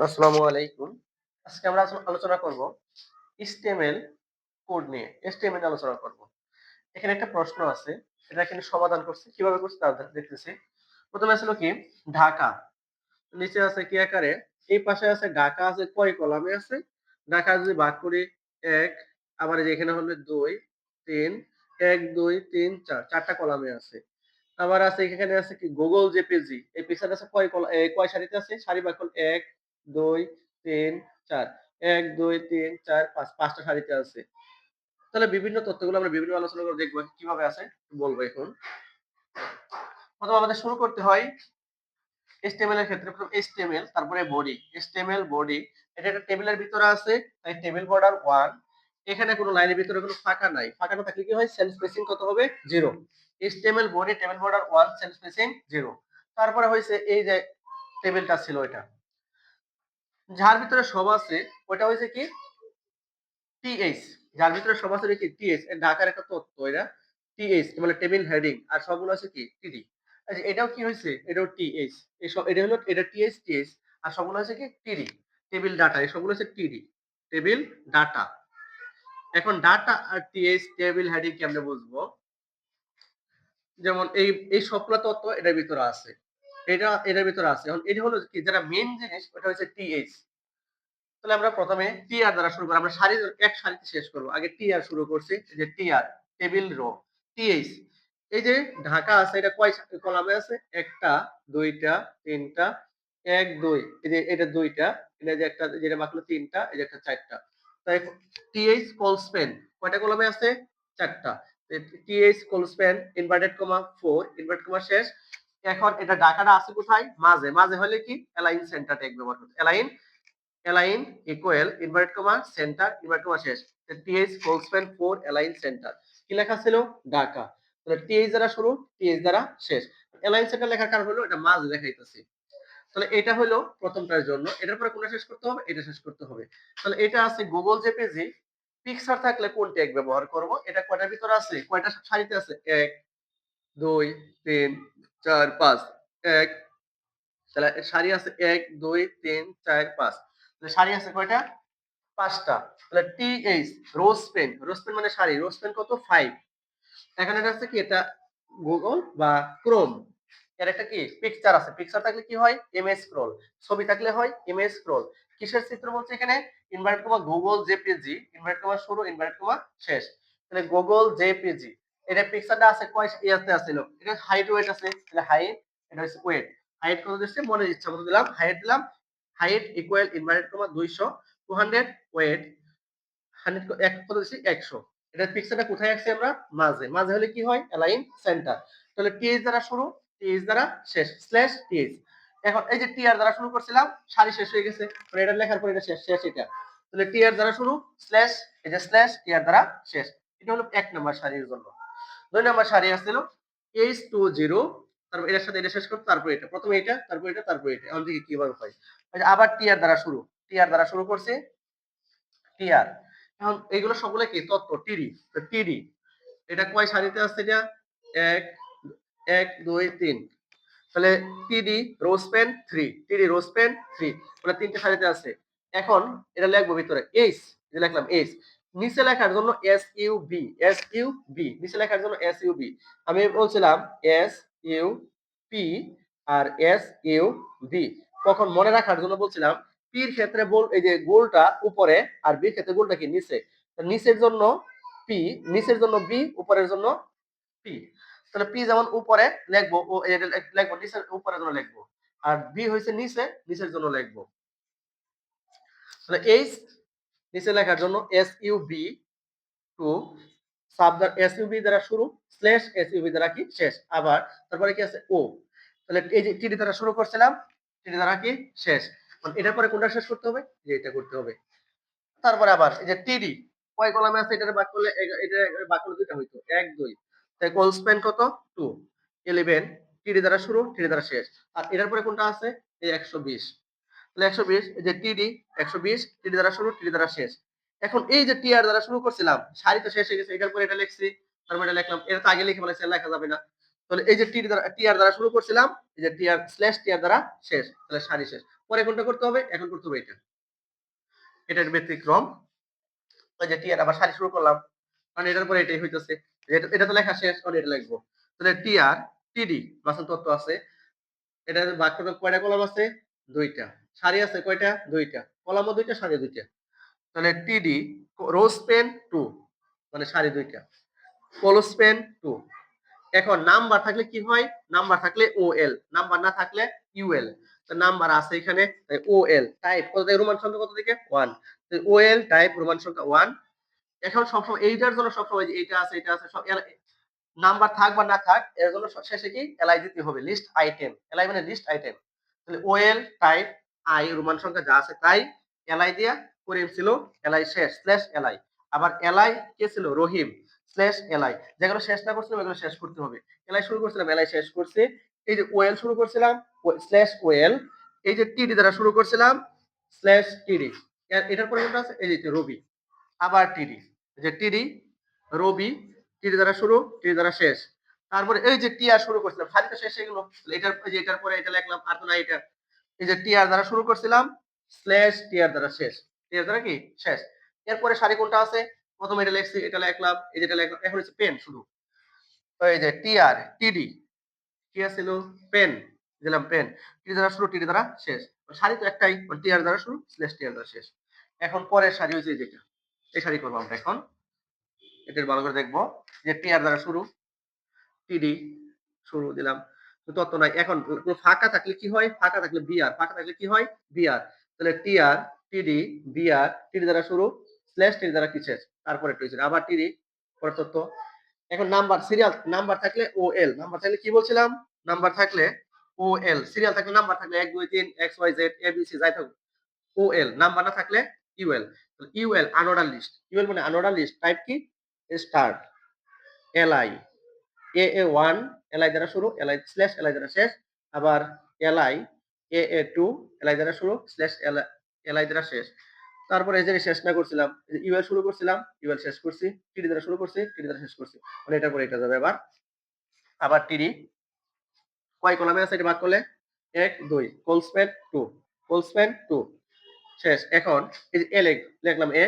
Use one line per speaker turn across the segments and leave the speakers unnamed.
আসসালামু আলাইকুম। আজকে আমরা আলোচনা করব HTML কোড নিয়ে। HTML নিয়ে আলোচনা করব। এখানে একটা প্রশ্ন আছে। সেটা কিন্তু সমাধান করছি। কিভাবে করছি তা দেখতেছি। ১ম এ ছিল কি ঢাকা। নিচে আছে কি আকারে? এই পাশে আছে ঢাকা আছে কয় কলামে আছে? ঢাকা যদি ভাগ করি ১ আবার এই যে এখানে হলো ২, ৩, ১, ২, ৩, ৪ ৪ টা কলামে আছে। আবার আছে এখানে আছে কি Google জেপিজি। এই পিকচারটা আছে কয় সারিতে আছে? সারি ভাগ করলে ১, ২, ৩, ৪। ১, ২, ৩, ৪, ৫ ৫ টা সারিতে আছে। তাহলে বিভিন্ন তথ্যগুলো আমরা বিভিন্ন আলোচনা করে দেখব কিভাবে আছে বলবো এখন। প্রথমে আমাদের শুরু করতে হয় HTML এর ক্ষেত্রে প্রথম HTML তারপরে বডি। HTML বডি এটা একটা টেবিলের ভিতরে আছে তাই টেবিল বর্ডার 1 এখানে কোনো লাইনের ভিতরে কোনো ফাঁকা নাই। ফাঁকা না থাকলে কি হয় সেল স্পেসিং কত হবে 0। HTML body table border 1 sell spacing 0। তারপরে হইছে এই যে টেবিলটা ছিল এটা। যার ভিতরে সব আছে ওটা হইছে কি TH যার ভিতরে সব আছে কি TH ঢাকার একটা তথ্য এটা TH মানে টেবিল হেডিং আর সবগুলো আছে কি TD আচ্ছা এটাও কি হইছে এটাও TH এই সব এটা হলো এটা TH আর সবগুলো আছে কি TD টেবিল ডাটা এই সবগুলো আছে TD টেবিল ডাটা এখন ডাটা আর TH টেবিল হেডিং কেমনে বুঝবো যেমন এই সবগুলো তথ্য এটার ভিতরে আছে এটার ভিতরে আছে এখন এটা হলো কি যেটা মেইন জিনিস ওটা হচ্ছে TH তাহলে আমরা প্রথমে টিআর দ্বারা শুরু করব আমরা এক সারিতে শেষ করব আগে টিআর শুরু করছি এই যে টিআর টেবিল রো টিএইচ এই যে ঢাকা আছে এটা কয় কলামে আছে একটা দুইটা তিনটা এক দুই এই যে এটা দুইটা এটা যে একটা যেটা মাত্র তিনটা এই যে একটা চারটা তাই টিএইচ কোলস্পেন কয়টা কলামে আছে চারটা TH colspan inverted comma 4 inverted comma শেষ এখন এটা ঢাকাটা আছে কোথায় মাঝে মাঝে হলে কি অ্যালাইন সেন্টার ট্যাগ ব্যবহার করতে align equal inverted comma centre inverted comma শেষ টিএইচ কোলস্পেন 4 অ্যালাইন সেন্টার কি লেখা ছিল ঢাকা তাহলে টিএইচ দ্বারা শুরু টিএইচ দ্বারা শেষ অ্যালাইন সেন্টার লেখার কারণ হলো এটা মাঝ দেখাইতেছি তাহলে এটা হলো প্রথমটার জন্য এটার পরে কোনটা শেষ করতে হবে এটা শেষ করতে হবে তাহলে এটা আছে গুগল জেপিজি পিকচার থাকলে কোন ট্যাগ ব্যবহার করব এটা কয়টার ভিতরে আছে কয়টা সারিতে আছে 1 2 3 4 5 এক তাহলে সারি আছে 1 2 3 4 5 তাহলে সারি আছে কয়টা 5টা তাহলে টিএইচ রোজ পেন মানে সারি রোজ পেন কত 5 এখানে এটা আছে কি এটা গুগল বা ক্রোম এর একটা কি পিকচার আছে পিকচার থাকলে কি হয় ইমেজ স্ক্রল ছবি থাকলে হয় ইমেজ স্ক্রল কিসের চিত্র বলছে এখানে invert comma Google JPG invert comma শুরু ইনভার্ট কমা শেষ তাহলে গুগল জেপিজি এটা পিকচারটা আছে কয় ইয়াতে আছিল এটা হাইট ওয়েট আছে তাহলে হাইট এটা হচ্ছে ওয়েট হাইট কত দিচ্ছে মনে ইচ্ছা মতো দিলাম হাইট দিলাম height equal invert comma 200 200 weight 100 এক কত দিচ্ছি 100 এটার পিক্সেলটা কোথায় রাখছি আমরা মাঝে মাঝে হলে কি হয় অ্যালাইন সেন্টার তাহলে টিএইচ দ্বারা শুরু টিএইচ দ্বারা শেষ স্ল্যাশ টিএইচ এখন এই যে টিআর দ্বারা শুরু করছিলাম সারি শেষ হয়ে গেছে মানে এটা লেখার পর এটা শেষ শেষ এটা তাহলে টিআর দ্বারা শুরু স্ল্যাশ এই যে স্ল্যাশ টিআর দ্বারা শেষ এটা হলো এক নাম্বার সারির জন্য দুই নাম্বার সারি আসছিল H20 তারপর এটার সাথে এটা শেষ করতে তারপর এটা প্রথমে এটা তারপর এটা তারপর এটা এখন দেখি কিভাবে হয় আবার টিআর দ্বারা শুরু টিআর দ্বারা শুরু করছে টিআর এখন এইগুলো সবগুলো কি তথ্য টিডি তো টিডি এটা কয় সারিতে আছে এটা এক এক দুই তিন তাহলে টিডি রোজ পেন 3 টিডি রোজ পেন 3 মানে তিনটে সারিতে আছে এখন এটা লিখবো ভিতরে এইচ যে লিখলাম এইচ নিচে লেখার জন্য এস ইউ বি নিচে লেখার জন্য এস ইউ বি আমি বলছিলাম S U P R S U B কখন মনে রাখার জন্য বলছিলাম পির ক্ষেত্রে বল এই যে গোলটা উপরে আর বির ক্ষেত্রে গোলটা কি নিচে নিচের জন্য পি নিচের জন্য বি উপরের জন্য পি তাহলে পি যেমন উপরে লিখবো ও লিখবো নিচের উপরের জন্য লিখবো আর বি হইছে নিচে নিচের জন্য লিখবো তাহলে এইচ নিচে লেখার জন্য S U B S U B দ্বারা শুরু স্ল্যাশ এস ইউ বি দ্বারা কি শেষ আবার তারপরে কি আছে ও তাহলে এই যে টিডি দ্বারা শুরু করছিলাম টিডি দ্বারা কি শেষ মানে এটার পরে কোনটা শেষ করতে হবে যে এটা করতে হবে তারপরে আবার এই যে টিডি কয় কলামে আছে এটা ভাগ করলে এটা ভাগ করলে দুইটা হইতো 1 2 তাই কল স্প্যান কত 2 11 টিডি দ্বারা শুরু টিডি দ্বারা শেষ আর এটার পরে কোনটা আছে এই 120 তাহলে 120 এই যে টিডি 120 টিডি দ্বারা শুরু টিডি দ্বারা শেষ এখন এই যে টিআর দ্বারা শুরু করছিলাম সারি তো শেষ হয়ে গেছে এটার পরে এটা লিখছি তারপরে এটা লিখলাম এটা তো আগে লিখে ফেলেছি লেখা যাবে না তাহলে এই যে টিডি দ্বারা টিআর দ্বারা শুরু করছিলাম এই যে টিআর স্ল্যাশ টিআর দ্বারা শেষ তাহলে সারি শেষ পরে কোনটা করতে হবে? এখন করতে হবে এটা। এটার ব্যতিক্রম। ওই যে টিআর আবার সারি শুরু করলাম। কারণ এটার পরে এটাই হইতেছে। এটা তো লেখা শেষ, এখন এটা লিখবো। তাহলে টিআর, টিডি বাছন তত্ত্ব আছে। এটার বাক্যটা কয়টা কলাম আছে? ২ টা। সারি আছে কয়টা? ২ টা। কলামও ২ টা, সারি ২ টা। তাহলে টিডি রোজ পেন 2 মানে সারি ২ টা। কলস পেন 2। এখন নাম্বার থাকলে কি হয়? নাম্বার থাকলে ওএল, নাম্বার না থাকলে ইউএল। তো নাম্বার আছে এখানে, তাই ওএল টাইপ কত থেকে রোমান সংখ্যা কত থেকে 1। তো ওএল টাইপ রোমান সংখ্যা 1। এখন সবসময় এইটার জন্য সবসময় যে এইটা আছে, এটা আছে, সব নাম্বার থাক বা না থাক, এর জন্য শেষে কি এলআই দিতে হবে, লিস্ট আইটেম। এলআই মানে লিস্ট আইটেম। তাহলে ওএল টাইপ আই রোমান সংখ্যা যা আছে তাই এলআই দিয়া করিম ছিল, এলআই শেষ স্ল্যাশ এলআই। আবার এলআই কে ছিল? রহিম স্ল্যাশ এলআই। যেগুলো শেষ না করছিলাম এগুলো শেষ করতে হবে। এলআই শুরু করছিলাম, এলআই শেষ করছি। এই যে ওএল শুরু করছিলাম, স্ল্যাশ ওএল। এই যে টিডি দ্বারা শুরু করছিলাম, স্ল্যাশ টিডি। এটার পরে কোনটা আছে? এই যে রবি। আবার টিডি, যে টিডি, রবি, টিডি দ্বারা শুরু, টিডি দ্বারা শেষ। তারপরে এই যে টিআর শুরু করছিলাম, সারি তো শেষ হয়ে গেল। এটার এই যে এটার পরে এটা লিখলাম, আর তো না এটা। এই যে টিআর দ্বারা শুরু করছিলাম, স্ল্যাশ টিআর দ্বারা শেষ। টিআর দ্বারা কি? শেষ। এরপরে সারি কোনটা আছে? প্রথমে এটা লিখছি, এটা লিখলাম, এই যে এটা লিখলাম। এখন হচ্ছে পেন শুধু। তো এই যে টিআর, টিডি, কি ছিল? পেন দিলাম, পেন। টি দ্বারা শুরু, টি দ্বারা শেষ। সারি তো একটাই, টিআর দ্বারা শুরু, স্ল্যাশ টিআর দ্বারা শেষ। এখন পরের সারি হচ্ছে যেটা, এই সারি করবো আমরা এখন। এটা ভালো করে দেখবো যে টিআর দ্বারা শুরু, টিডি শুরু দিলাম। তত নাই। এখন ফাঁকা থাকলে কি হয়? ফাঁকা থাকলে বিআর, ফাঁকা থাকলে কি হয়? বিআর। তাহলে টিআর, টিডি, বিআর, টিডি দ্বারা শুরু, স্ল্যাশ টিডি দ্বারা কি শেষ। তারপরে একটু আবার টিডি, পরে তথ্য। এখন নাম্বার, সিরিয়াল নাম্বার থাকলে ওএল, নাম্বার থাকলে কি বলছিলাম? নাম্বার থাকলে ওএল, সিরিয়াল থাকলে নাম্বার থাকলে 1 2 3 এক্স ওয়াই জেড এবিসি যাই থাকুক, ওএল। নাম্বার না থাকলে UL. UL unorder list. UL মানে আনঅর্ডার লিস্ট। টাইপ কি? Start LI, A A 1 LI দ্বারা শুরু, এলআই স্ল্যাশ এলআই দ্বারা শেষ। আবার এলআই, এ এ 2 এলআই দ্বারা শুরু, স্ল্যাশ এলআই দ্বারা শেষ। তারপরে এই যে শেষ না করছিলাম, ইউএল শুরু করছিলাম, ইউএল শেষ করছি, টিডি দ্বারা শুরু করছি, টিডি দ্বারা শেষ করছি। মানে এটার পরে এটা যাবে আবার। আবার টিডি কয় কলামে আছে এটা ভাগ করলে? 1 2, কোল স্পেন 2, কোল স্পেন 2 শেষ। এখন এই যে এ লিখলাম, এ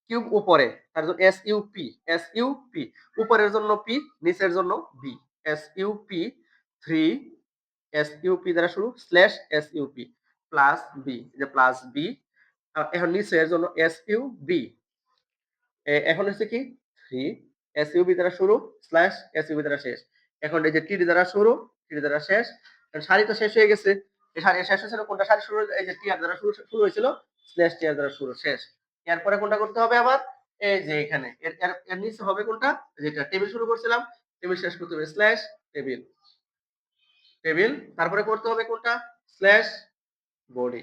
কিউব উপরে, তার জন্য S U P, S U P উপরের জন্য পি, নিচের জন্য B. S U P 3, S U P দ্বারা শুরু, slash S U P plus B, যে প্লাস বি। এখন নিচের জন্য এস ইউ বি। এখন হচ্ছে কি? 3, এস ইউ বি দ্বারা শুরু, স্ল্যাশ এস ইউ বি দ্বারা শেষ। এখন এই যে টিডি দ্বারা শুরু, টিডি দ্বারা শেষ। সারি তো শেষ হয়ে গেছে। এই সারি শেষ হয়েছিল, কোনটা সারি শুরু? এই যে টিআর দ্বারা শুরু, শুরু হয়েছিল, স্ল্যাশ টিআর দ্বারা শুরু, শেষ। এরপরে কোনটা করতে হবে আবার? এই যে এখানে এর এর এর নিচে হবে কোনটা? যেটা টেবিল শুরু করছিলাম, টেবিল শেষ করতে হবে, স্ল্যাশ টেবিল, টেবিল। তারপরে করতে হবে কোনটা? Slash body.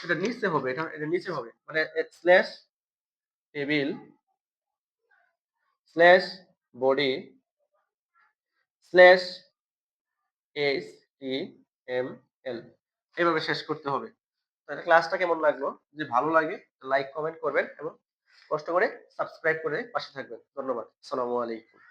এটা নিচে হবে, এটা নিচে হবে, মানে slash table, slash body, slash H T M L. এভাবে শেষ করতে হবে। তাহলে ক্লাসটা কেমন লাগলো? যদি ভালো লাগে লাইক কমেন্ট করবেন এবং কষ্ট করে সাবস্ক্রাইব করে পাশে থাকবেন। ধন্যবাদ। আসসালামু আলাইকুম।